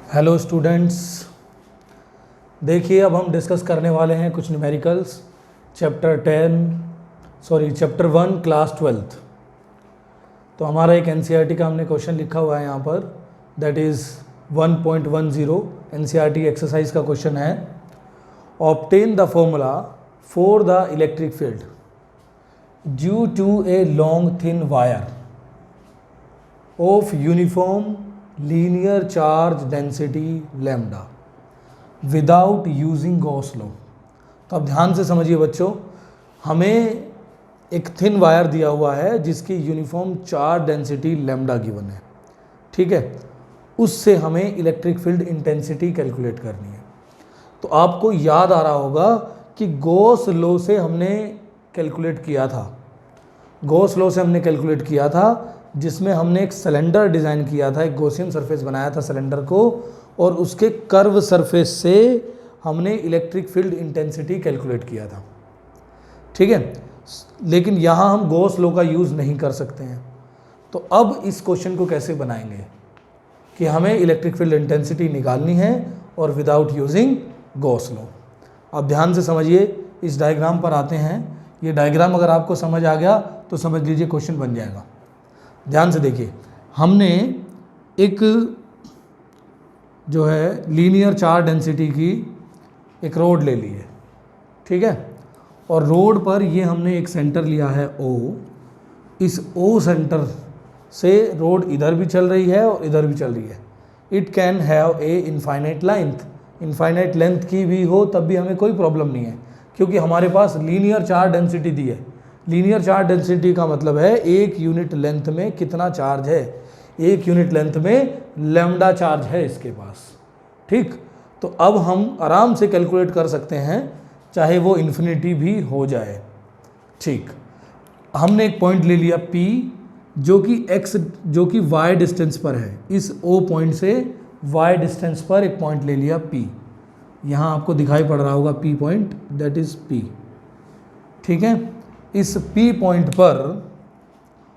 Hello students, देखिए अब हम डिस्कस करने वाले हैं कुछ न्यूमेरिकल्स चैप्टर 1 क्लास 12th। तो हमारा एक एनसीईआरटी का हमने क्वेश्चन लिखा हुआ है यहाँ पर, दैट इज़ 1.10 एनसीईआरटी एक्सरसाइज का क्वेश्चन है। Obtain the formula for the electric field due to a long thin wire of uniform linear charge density lambda without using Gauss law. तो अब ध्यान से समझिए बच्चों, हमें एक थिन वायर दिया हुआ है जिसकी uniform charge density lambda given है, ठीक है। उससे हमें इलेक्ट्रिक फील्ड इंटेंसिटी कैलकुलेट करनी है। तो आपको याद आ रहा होगा कि गॉस लॉ से हमने कैलकुलेट किया था, गॉस लॉ से हमने कैलकुलेट किया था, जिसमें हमने एक सिलेंडर डिज़ाइन किया था, एक गॉसियन सरफेस बनाया था सिलेंडर को, और उसके कर्व सरफेस से हमने इलेक्ट्रिक फील्ड इंटेंसिटी कैलकुलेट किया था, ठीक है। लेकिन यहाँ हम गॉस लॉ का यूज़ नहीं कर सकते हैं। तो अब इस क्वेश्चन को कैसे बनाएंगे कि हमें इलेक्ट्रिक फील्ड इंटेंसिटी निकालनी है और विदाउट यूजिंग गॉस लॉ। अब ध्यान से समझिए, इस डायग्राम पर आते हैं। ये डायग्राम अगर आपको समझ आ गया तो समझ लीजिए क्वेश्चन बन जाएगा। ध्यान से देखिए, हमने एक जो है लीनियर चार्ज डेंसिटी की एक रोड ले ली है, ठीक है। और रोड पर ये हमने एक सेंटर लिया है O। इस O सेंटर से रोड इधर भी चल रही है और इधर भी चल रही है। It can have a infinite length, infinite length की भी हो तब भी हमें कोई प्रॉब्लम नहीं है, क्योंकि हमारे पास लीनियर चार्ज डेंसिटी दी है। लीनियर चार्ज डेंसिटी का मतलब है एक यूनिट लेंथ में कितना चार्ज है, एक यूनिट लेंथ में लैम्डा चार्ज है इसके पास, ठीक। तो अब हम आराम से कैलकुलेट कर सकते हैं, चाहे वो इन्फिनिटी भी हो जाए, ठीक। हमने एक पॉइंट ले लिया P, जो कि y डिस्टेंस पर है। इस O पॉइंट से y डिस्टेंस पर एक पॉइंट ले लिया P। यहाँ आपको दिखाई पड़ रहा होगा P point, that is P, ठीक है। इस P पॉइंट पर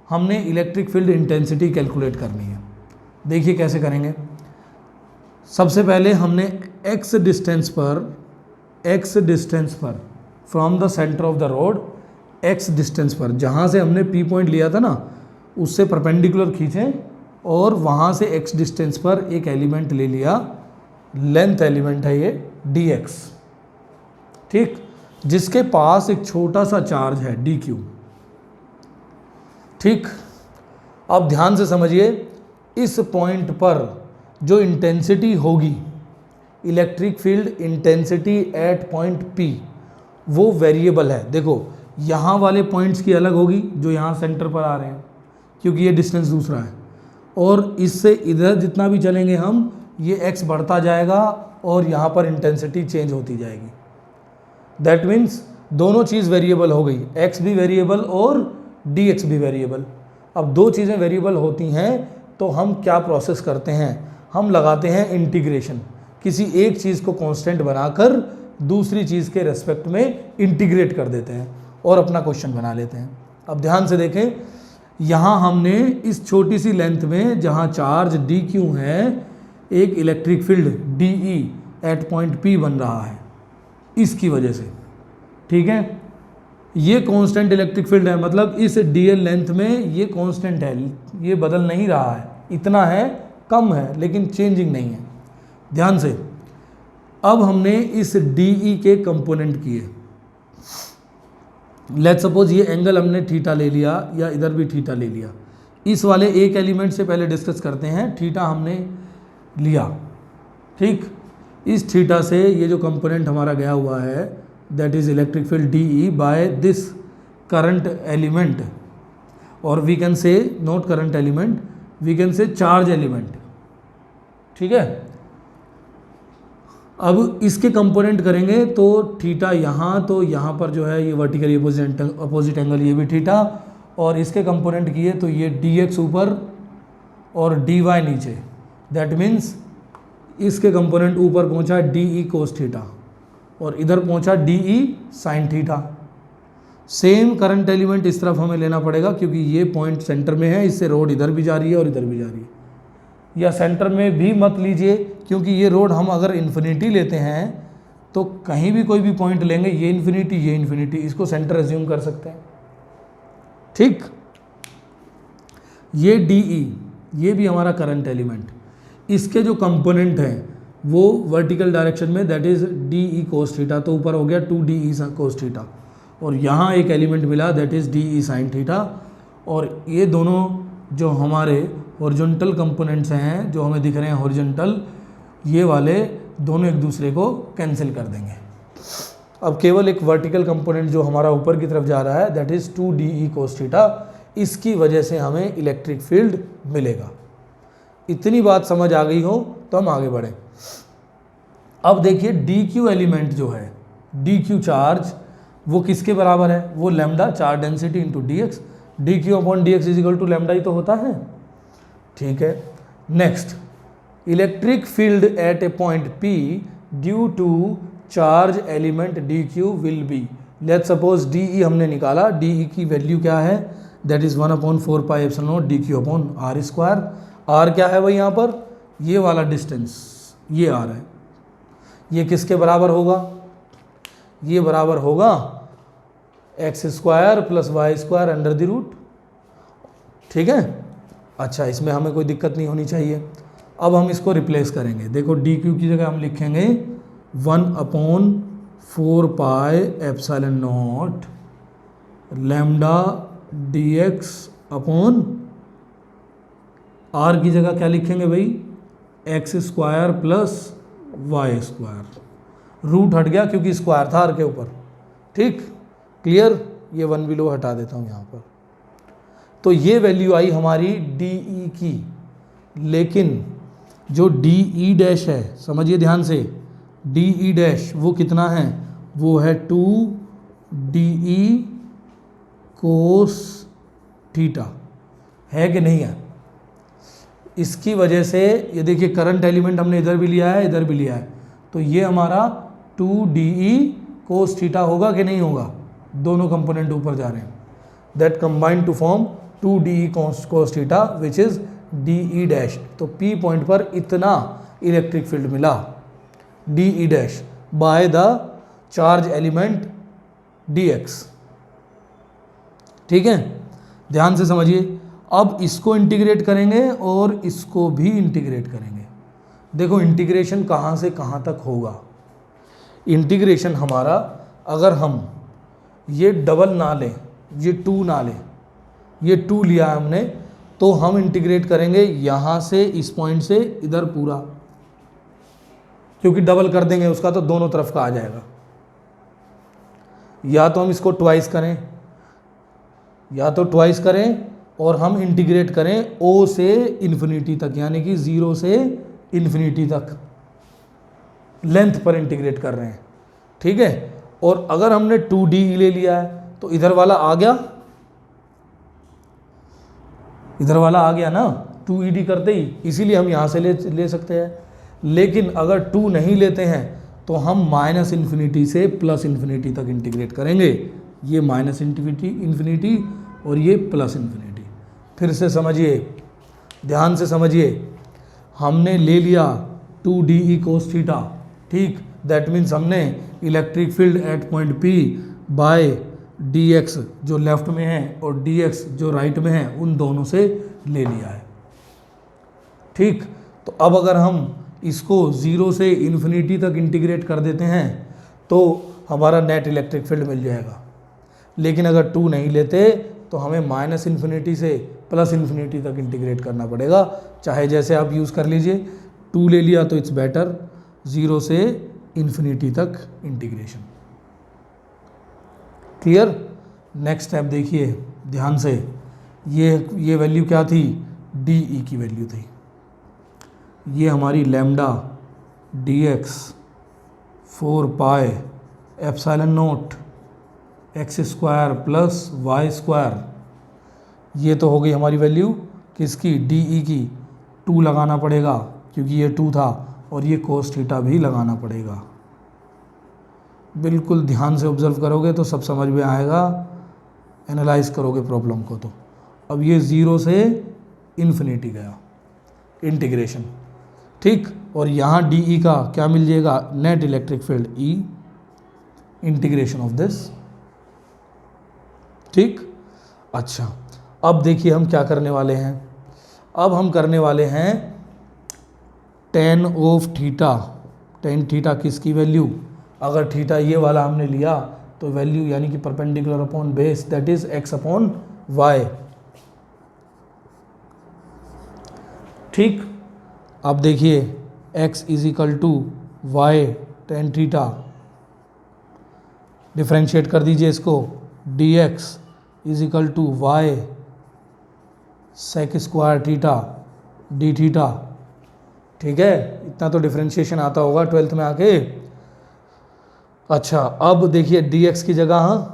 हमने इलेक्ट्रिक फील्ड इंटेंसिटी कैलकुलेट करनी है। देखिए कैसे करेंगे। सबसे पहले हमने x डिस्टेंस पर from the centre of the road, x distance पर जहाँ से हमने P पॉइंट लिया था ना, उससे परपेंडिकुलर खींचें और वहाँ से x डिस्टेंस पर एक एलिमेंट ले लिया, लेंथ एलिमेंट है ये dx, ठीक, जिसके पास एक छोटा सा चार्ज है dq, ठीक। अब ध्यान से समझिए, इस पॉइंट पर जो इंटेंसिटी होगी, electric field intensity at point P, वो वेरिएबल है। देखो यहाँ वाले पॉइंट्स की अलग होगी जो यहाँ सेंटर पर आ रहे हैं, क्योंकि ये डिस्टेंस दूसरा है, और इससे इधर जितना भी चलेंगे हम, ये x बढ़ता जाएगा और यहाँ पर इंटेंसिटी चेंज होती जाएगी। दैट मीन्स दोनों चीज़ वेरिएबल हो गई, x भी वेरिएबल और dx भी वेरिएबल। अब दो चीज़ें वेरिएबल होती हैं तो हम क्या प्रोसेस करते हैं, हम लगाते हैं इंटीग्रेशन। किसी एक चीज़ को कांस्टेंट बनाकर दूसरी चीज़ के रेस्पेक्ट में इंटीग्रेट कर देते हैं और अपना क्वेश्चन बना लेते हैं। अब ध्यान से देखें, यहाँ हमने इस छोटी सी लेंथ में जहाँ चार्ज dq है, एक electric field dE at point P बन रहा है इसकी वजह से, ठीक है। ये कांस्टेंट इलेक्ट्रिक फील्ड है, मतलब इस dl लेंथ में ये कांस्टेंट है, ये बदल नहीं रहा है, इतना है, कम है, लेकिन चेंजिंग नहीं है। ध्यान से, अब हमने इस dE के कंपोनेंट किए। लेट्स सपोज ये एंगल हमने थीटा ले लिया या इधर भी थीटा ले लिया। इस वाले एक एलिमेंट से पहले डिस्कस करते हैं। थीटा हमने लिया, ठीक। इस थीटा से ये जो कंपोनेंट हमारा गया हुआ है, that is electric field dE by this current element, और we can say not current element, we can say charge element, ठीक है। अब इसके कंपोनेंट करेंगे तो थीटा यहाँ, तो यहाँ पर जो है ये वर्टिकली अपोजिट एंगल, ये भी थीटा, और इसके कंपोनेंट किए तो ये dx ऊपर और dy नीचे। दैट मीन्स इसके कंपोनेंट ऊपर पहुँचा dE कोस थीटा और इधर पहुँचा dE sine theta. Same current element इस तरफ हमें लेना पड़ेगा, क्योंकि ये पॉइंट सेंटर में है, इससे रोड इधर भी जा रही है और इधर भी जा रही है। या सेंटर में भी मत लीजिए, क्योंकि ये रोड हम अगर इन्फिनिटी लेते हैं तो कहीं भी कोई भी पॉइंट लेंगे, ये इन्फिनिटी, इसको सेंटर एज्यूम कर सकते हैं। ठीक, ये DE, ये भी हमारा करंट एलिमेंट, इसके जो कंपोनेंट हैं वो वर्टिकल डायरेक्शन में, that is DE cos theta, तो ऊपर हो गया 2DE cos थीटा, और यहाँ एक एलिमेंट मिला that is DE sin theta, और ये दोनों जो हमारे हॉरिजॉन्टल कंपोनेंट्स हैं जो हमें दिख रहे हैं हॉरिजॉन्टल, ये वाले दोनों एक दूसरे को कैंसिल कर देंगे। अब केवल एक वर्टिकल कंपोनेंट जो हमारा ऊपर की तरफ जा रहा है that is 2DE cos theta, इसकी वजह से हमें इलेक्ट्रिक फील्ड मिलेगा। इतनी बात समझ आ गई हो तो हम आगे बढ़ें। अब देखिए DQ एलिमेंट जो है, DQ चार्ज, वो किसके बराबर है? वो lambda charge density into DX, DQ upon DX is equal to lambda ही तो होता है। ठीक है, next, electric field at a point P due to charge element DQ will be, let's suppose DE हमने निकाला, DE की वैल्यू क्या है? That is 1/4 pi epsilon naught DQ upon R square. R क्या है भाई यहाँ पर? ये वाला डिस्टेंस, ये R है। ये किसके बराबर होगा? ये बराबर होगा x square plus y square under the root. ठीक है, अच्छा, इसमें हमें कोई दिक्कत नहीं होनी चाहिए। अब हम इसको रिप्लेस करेंगे। देखो DQ की जगह हम लिखेंगे 1/4 pi epsilon naught lambda DX upon R की जगह क्या लिखेंगे भाई? x square plus y square. Root हट गया क्योंकि स्क्वायर था R के ऊपर। ठीक, क्लियर? ये 1 बिलो हटा देता हूँ यहाँ पर। तो ये वैल्यू आई हमारी DE की, लेकिन जो DE डैश है, समझिए ध्यान से, DE डैश वो कितना है? वो है 2DE cos थीटा, है कि नहीं है? इसकी वजह से ये देखिए करंट एलिमेंट हमने इधर भी लिया है, इधर भी लिया है, तो ये हमारा 2DE cos थीटा होगा कि नहीं होगा? दोनों कंपोनेंट ऊपर जा रहे हैं, that combined to form 2DE cos theta which is DE dash. तो P पॉइंट पर इतना इलेक्ट्रिक फील्ड मिला DE dash by the charge element DX। ठीक है, ध्यान से समझिए। अब इसको इंटीग्रेट करेंगे और इसको भी इंटीग्रेट करेंगे। देखो इंटीग्रेशन कहाँ से कहाँ तक होगा? इंटीग्रेशन हमारा, अगर हम ये डबल ना लें, ये 2 ना लें, ये 2 लिया है हमने, तो हम इंटीग्रेट करेंगे यहाँ से इस पॉइंट से इधर पूरा, क्योंकि डबल कर देंगे उसका तो दोनों तरफ का आ जाएगा। या तो हम इसको ट्वाइस करें, या तो ट्वाइस करें और हम इंटीग्रेट करें O से इन्फिनिटी तक, यानी कि 0 से इन्फिनिटी तक लेंथ पर इंटीग्रेट कर रहे हैं। ठीक है, और अगर हमने 2DE ले लिया है तो इधर वाला आ गया, इधर वाला आ गया ना 2ED करते ही, इसीलिए हम यहाँ से ले सकते हैं। लेकिन अगर 2 नहीं लेते हैं तो हम माइनस इन्फिनिटी से प्लस इन्फिनिटी तक इंटीग्रेट करेंगे। ये माइनस इन्फिनिटी और ये प्लस इन्फिनिटी। फिर से समझिए, ध्यान से समझिए, हमने ले लिया 2DE cos थीटा, ठीक, दैट मीन्स हमने electric field at point P by DX जो लेफ्ट में है और DX जो राइट में है, उन दोनों से ले लिया है। ठीक, तो अब अगर हम इसको 0 से इन्फिनिटी तक इंटीग्रेट कर देते हैं तो हमारा नेट इलेक्ट्रिक फील्ड मिल जाएगा। लेकिन अगर 2 नहीं लेते तो हमें माइनस इन्फिनिटी से प्लस इन्फिनिटी तक इंटीग्रेट करना पड़ेगा। चाहे जैसे आप यूज़ कर लीजिए, 2 ले लिया तो इट्स बेटर, 0 से इन्फिनिटी तक इंटीग्रेशन। क्लियर? नेक्स्ट स्टेप देखिए ध्यान से, ये वैल्यू क्या थी? DE की वैल्यू थी। ये हमारी lambda DX 4 pi epsilon naught x square plus y square, ये तो हो गई हमारी वैल्यू किसकी? DE की। 2 लगाना पड़ेगा क्योंकि ये 2 था, और ये cos थीटा भी लगाना पड़ेगा। बिल्कुल ध्यान से ऑब्जर्व करोगे तो सब समझ में आएगा, एनालाइज करोगे प्रॉब्लम को तो। अब ये 0 से इन्फिनिटी गया, इंटीग्रेशन, ठीक। और यहाँ डी ई का क्या मिल जाएगा, net electric field E integration of this, ठीक। अच्छा, अब देखिए हम क्या करने वाले हैं, अब हम करने वाले हैं tan of theta, tan theta किसकी वैल्यू, अगर थीटा ये वाला हमने लिया तो वैल्यू यानी कि perpendicular upon base that is x upon y, ठीक। अब देखिए x is equal to y tan theta, differentiate कर दीजिए इसको, dx is equal to y sec square theta d theta, ठीक है। इतना तो डिफ्रेंशिएशन आता होगा 12th में आके। अच्छा, अब देखिए dx की जगह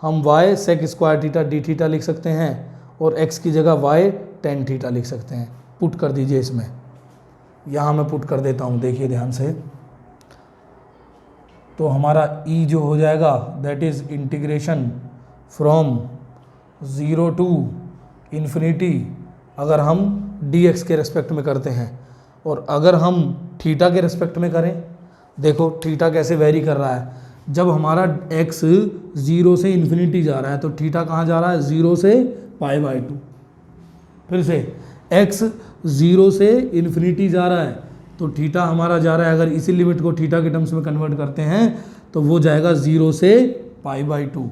हम y sec square theta d theta लिख सकते हैं और x की जगह y टेन थीटा लिख सकते हैं। पुट कर दीजिए इसमें, यहाँ मैं पुट कर देता हूँ, देखिए ध्यान से। तो हमारा e जो हो जाएगा that is integration from 0 to infinity, अगर हम dx के रेस्पेक्ट में करते हैं, और अगर हम थीटा के रेस्पेक्ट में करें, देखो थीटा कैसे वेरी कर रहा है, जब हमारा x 0 से इन्फिनिटी जा रहा है तो थीटा कहाँ जा रहा है, 0 से π/2। फिर से x 0 से इन्फिनिटी जा रहा है तो थीटा हमारा जा रहा है, अगर इसी लिमिट को थीटा के टर्म्स में कन्वर्ट करते हैं तो वो जाएगा 0 से π/2,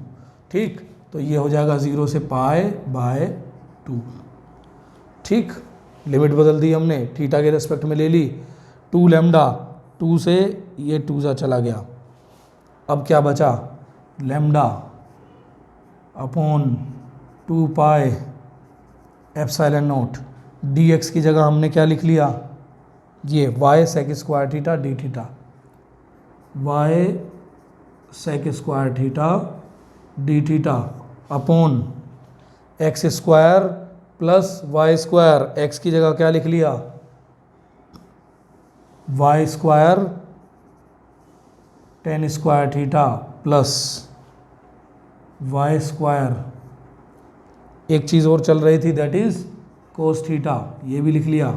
ठीक। तो ये हो जाएगा 0 से π/2, ठीक। लिमिट बदल दी हमने, थीटा के रेस्पेक्ट में ले ली, 2 लैम्डा, 2 से ये 2 सा चला गया, अब क्या बचा, lambda upon 2 pi epsilon naught, dx की जगह हमने क्या लिख लिया, ये y sec square theta d theta, y sec square theta d theta upon x square plus y square, x की जगह क्या लिख लिया, y square tan square theta plus y square, एक चीज़ और चल रही थी दैट इज़ कोस थीटा, ये भी लिख लिया,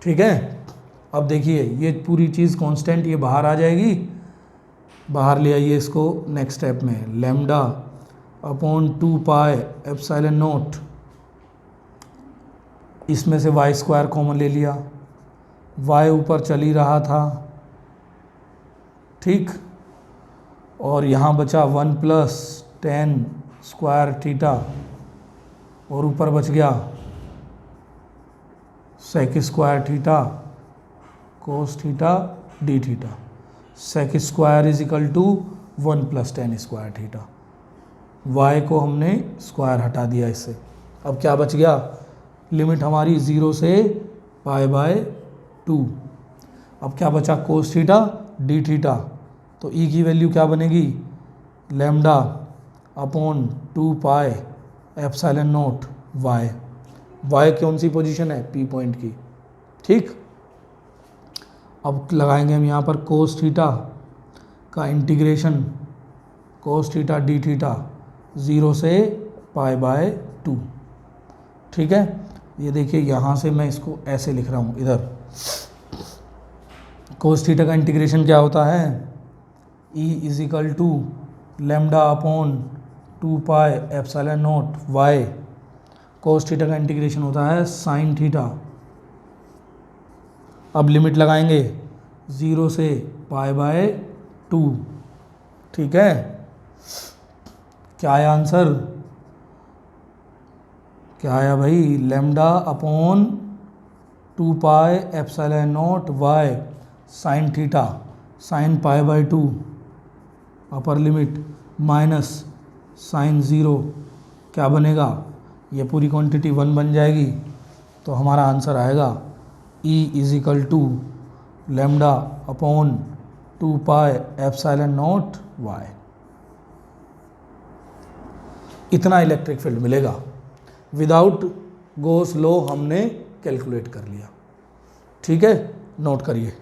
ठीक है। अब देखिए ये पूरी चीज़ कांस्टेंट ये बाहर आ जाएगी, बाहर ले आइए इसको नेक्स्ट स्टेप में, lambda upon 2 pi epsilon not, इसमें से वाई स्क्वायर कॉमन ले लिया, वाई ऊपर चल ही रहा था, ठीक। और यहाँ बचा 1 प्लस 10 स्क्वायर थीटा, और ऊपर बच गया sec square theta cos theta d theta, sec square is equal to 1 plus 10 square theta, y को हमने स्क्वायर हटा दिया इससे, अब क्या बच गया, लिमिट हमारी 0 से π/2, अब क्या बचा, कोस थीटा डी थीटा, तो ई की वैल्यू क्या बनेगी, lambda upon 2 pi epsilon naught y, y कौन सी पोजीशन है, पी पॉइंट की, ठीक। अब लगाएंगे हम यहाँ पर कोस थीटा का integration, cos theta d theta 0 से π/2, ठीक है। ये देखिए यहाँ से मैं इसको ऐसे लिख रहा हूँ, इधर कोस थीटा का इंटीग्रेशन क्या होता है, E is equal to lambda upon 2 pi epsilon naught y, cos theta का इंटीग्रेशन होता है साइन थीटा, अब लिमिट लगाएंगे 0 से π/2, ठीक है। क्या आया आंसर, क्या आया भाई, lambda upon 2 pi epsilon naught y sine theta sine π/2 upper limit minus sine 0, क्या बनेगा, ये पूरी क्वांटिटी 1 बन जाएगी, तो हमारा आंसर आएगा E is equal to lambda upon 2 pi epsilon naught y, इतना इलेक्ट्रिक फील्ड मिलेगा, विदाउट गोस लॉ हमने कैलकुलेट कर लिया, ठीक है, नोट करिए।